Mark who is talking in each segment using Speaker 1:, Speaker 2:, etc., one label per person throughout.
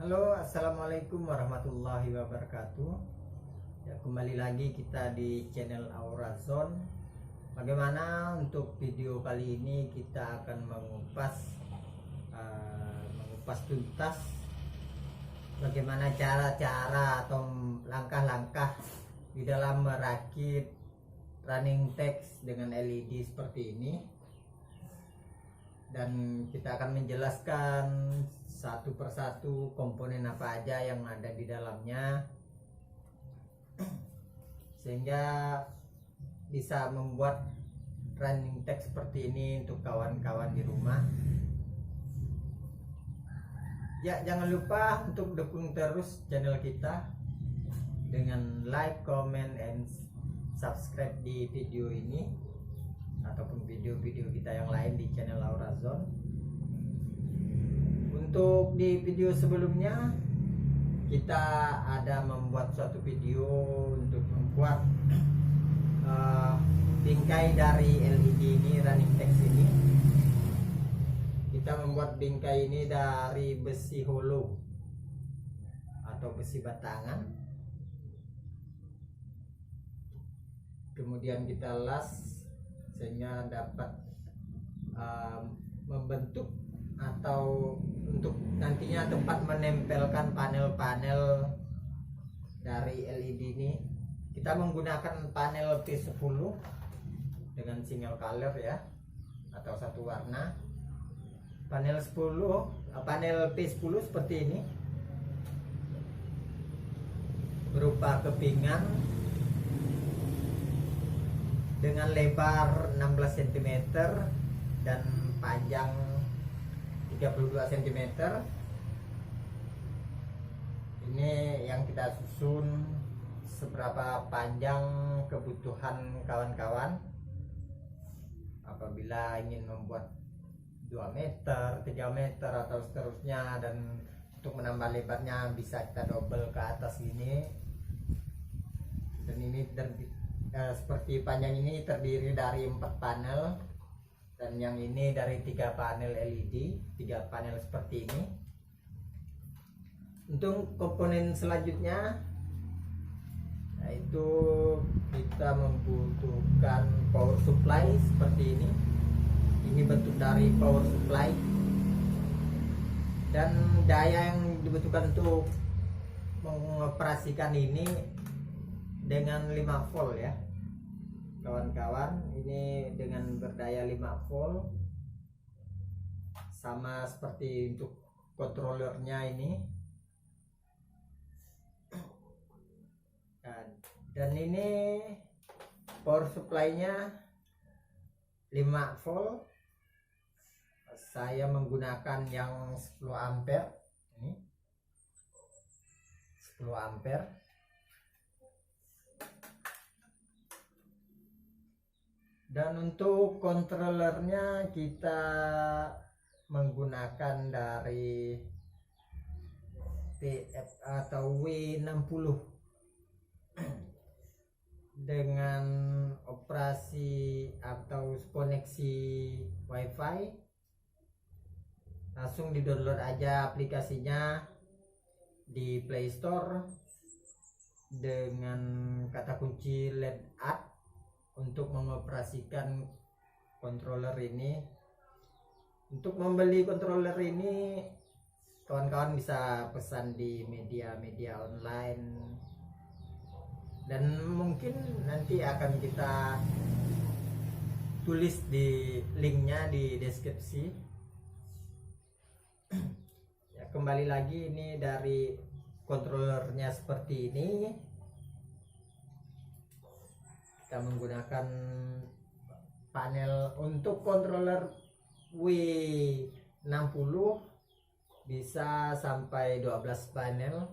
Speaker 1: Halo, assalamualaikum warahmatullahi wabarakatuh. Ya, kembali lagi kita di channel Aura Zone. Bagaimana untuk video kali ini kita akan mengupas tuntas bagaimana cara-cara atau langkah-langkah di dalam merakit running text dengan LED seperti ini. Dan kita akan menjelaskan satu persatu komponen apa aja yang ada di dalamnya sehingga bisa membuat running text seperti ini untuk kawan-kawan di rumah. Ya, jangan lupa untuk dukung terus channel kita dengan like, comment, and subscribe di video ini ataupun video-video kita yang lain di channel Aura Zone. Untuk di video sebelumnya kita ada membuat suatu video untuk membuat bingkai dari LED ini, running text ini. Kita membuat bingkai ini dari besi hollow atau besi batangan. Kemudian kita las sehingga dapat membentuk atau untuk nantinya tempat menempelkan panel-panel dari LED ini. Kita menggunakan panel P10 dengan single color ya, atau satu warna. Panel P10 seperti ini berupa kepingan dengan lebar 16 cm dan panjang 32 cm. Ini yang kita susun seberapa panjang kebutuhan kawan-kawan. Apabila ingin membuat 2 meter, 3 meter atau seterusnya, dan untuk menambah lebarnya bisa kita double ke atas ini. Dan ini seperti panjang ini terdiri dari 4 panel dan yang ini dari 3 panel LED, 3 panel seperti ini. Untuk komponen selanjutnya yaitu kita membutuhkan power supply seperti ini. Ini bentuk dari power supply dan daya yang dibutuhkan untuk mengoperasikan ini dengan 5 volt ya kawan-kawan. Ini dengan berdaya 5 volt, sama seperti untuk controllernya ini. Dan ini power supply-nya 5 volt. Saya menggunakan yang 10 ampere. Ini 10 ampere. Dan untuk controllernya kita menggunakan dari TF atau W60 dengan operasi atau koneksi WiFi. Langsung di-download aja aplikasinya di Play Store dengan kata kunci LED Art untuk mengoperasikan controller ini. Untuk membeli controller ini kawan-kawan bisa pesan di media-media online dan mungkin nanti akan kita tulis di linknya di deskripsi. Ya, kembali lagi ini dari controllernya seperti ini. Kita menggunakan panel untuk controller W60 bisa sampai 12 panel,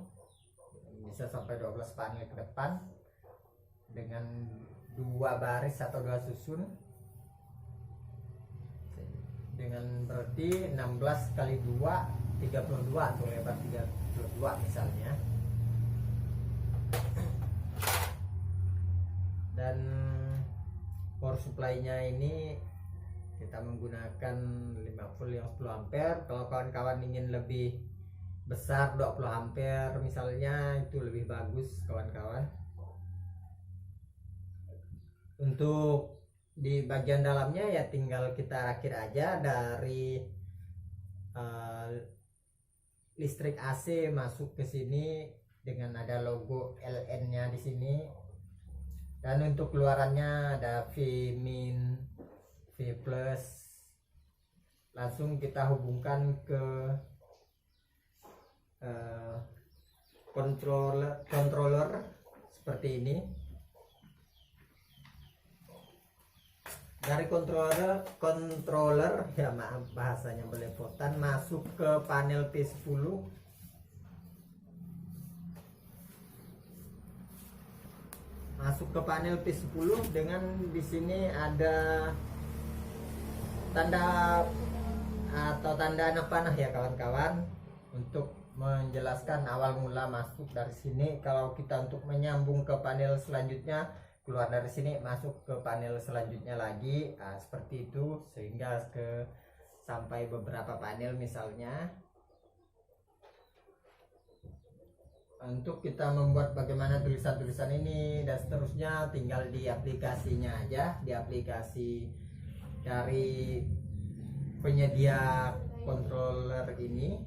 Speaker 1: ke depan dengan 2 baris atau 2 susun, dengan berarti 16 kali 2 32 atau lebar 32 misalnya. Dan power supply-nya ini kita menggunakan 5 volt yang 10 ampere. Kalau kawan-kawan ingin lebih besar 20 ampere misalnya, itu lebih bagus kawan-kawan. Untuk di bagian dalamnya ya tinggal kita rakit aja dari listrik AC masuk ke sini dengan ada logo LN-nya di sini. Dan untuk keluarannya ada V min, V plus. Langsung kita hubungkan ke controller seperti ini. Dari controller ya, maaf bahasanya belepotan, masuk ke panel P10. Masuk ke panel P10 dengan di sini ada tanda atau tanda anak panah ya kawan-kawan, untuk menjelaskan awal mula masuk dari sini. Kalau kita untuk menyambung ke panel selanjutnya, keluar dari sini masuk ke panel selanjutnya lagi, seperti itu, sehingga sampai beberapa panel misalnya. Untuk kita membuat bagaimana tulisan-tulisan ini dan seterusnya, tinggal di aplikasinya aja, di aplikasi dari penyedia controller ini.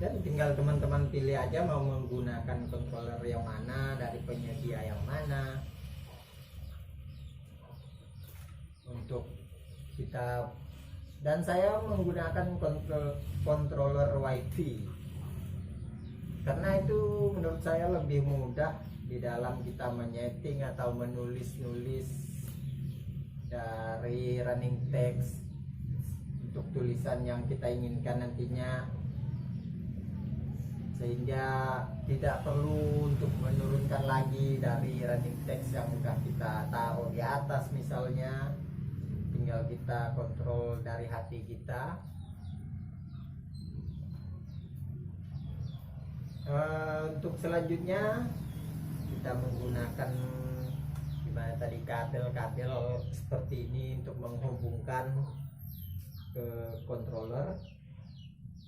Speaker 1: Dan tinggal teman-teman pilih aja mau menggunakan controller yang mana, dari penyedia yang mana, untuk kita. Dan saya menggunakan controller WiFi karena itu menurut saya lebih mudah di dalam kita menyeting atau menulis-nulis dari running text untuk tulisan yang kita inginkan nantinya, sehingga tidak perlu untuk menurunkan lagi dari running text yang udah kita taruh di atas misalnya. Tinggal kita kontrol dari hati kita. Untuk selanjutnya kita menggunakan gimana tadi, kabel-kabel seperti ini untuk menghubungkan ke controller.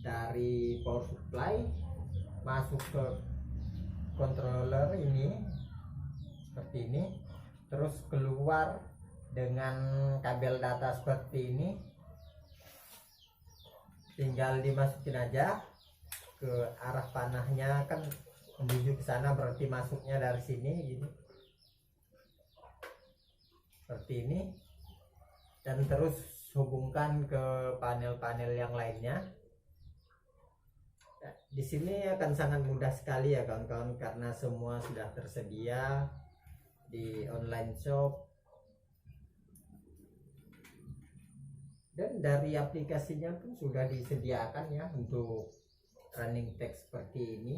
Speaker 1: Dari power supply masuk ke controller ini seperti ini, terus keluar dengan kabel data seperti ini. Tinggal dimasukin aja ke arah panahnya, kan menuju ke sana, berarti masuknya dari sini gini, seperti ini. Dan terus hubungkan ke panel-panel yang lainnya. Di sini akan sangat mudah sekali ya kawan-kawan, karena semua sudah tersedia di online shop. Dan dari aplikasinya pun sudah disediakan ya untuk running text seperti ini.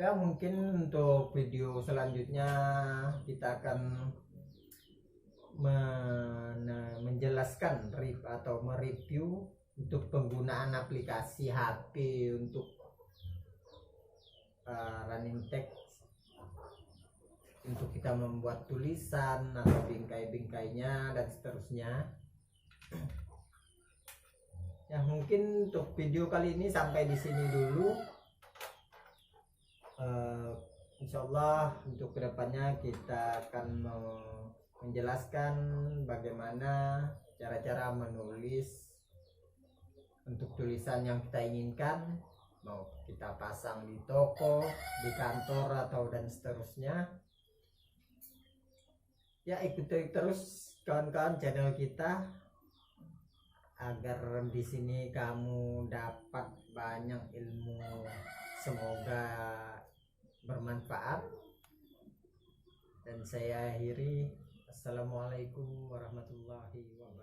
Speaker 1: Ya mungkin untuk video selanjutnya kita akan menjelaskan atau mereview untuk penggunaan aplikasi HP untuk running text, untuk kita membuat tulisan atau bingkai-bingkainya dan seterusnya. Ya mungkin untuk video kali ini sampai di sini dulu. Insyaallah untuk kedepannya kita akan menjelaskan bagaimana cara-cara menulis untuk tulisan yang kita inginkan, mau kita pasang di toko, di kantor atau dan seterusnya. Ya ikuti terus kawan-kawan channel kita agar di sini kamu dapat banyak ilmu, semoga bermanfaat. Dan saya akhiri, assalamualaikum warahmatullahi wabarakatuh.